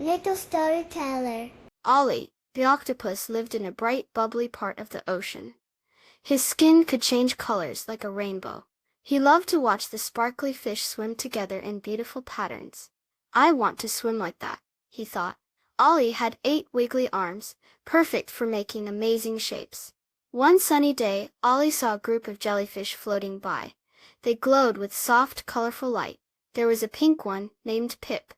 Little storyteller. Ollie, the octopus, lived in a bright, bubbly part of the ocean. His skin could change colors like a rainbow. He loved to watch the sparkly fish swim together in beautiful patterns. I want to swim like that, he thought. Ollie had 8 wiggly arms, perfect for making amazing shapes. One sunny day, Ollie saw a group of jellyfish floating by. They glowed with soft, colorful light. There was a pink one named Pip,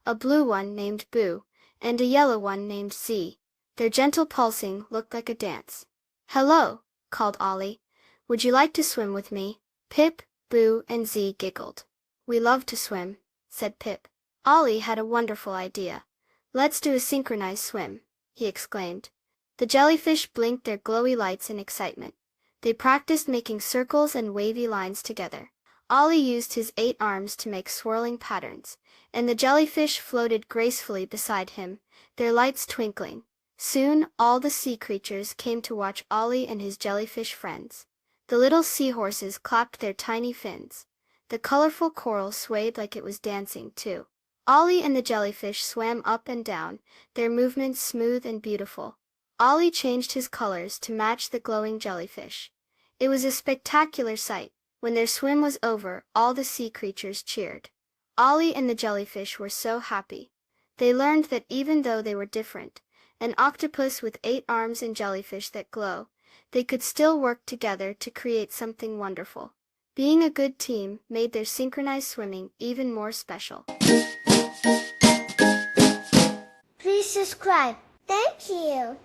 a blue one named Boo, and a yellow one named Z. Their gentle pulsing looked like a dance. "Hello," called Ollie. "Would you like to swim with me?" Pip, Boo, and Z giggled. "We love to swim," said Pip. Ollie had a wonderful idea. "Let's do a synchronized swim," he exclaimed. The jellyfish blinked their glowy lights in excitement. They practiced making circles and wavy lines together. Ollie used his 8 arms to make swirling patterns, and the jellyfish floated gracefully beside him, their lights twinkling. Soon, all the sea creatures came to watch Ollie and his jellyfish friends. The little seahorses clapped their tiny fins. The colorful coral swayed like it was dancing, too. Ollie and the jellyfish swam up and down, their movements smooth and beautiful. Ollie changed his colors to match the glowing jellyfish. It was a spectacular sight. When their swim was over, all the sea creatures cheered. Ollie and the jellyfish were so happy. They learned that even though they were different, an octopus with 8 arms and jellyfish that glow, they could still work together to create something wonderful. Being a good team made their synchronized swimming even more special. Please subscribe. Thank you.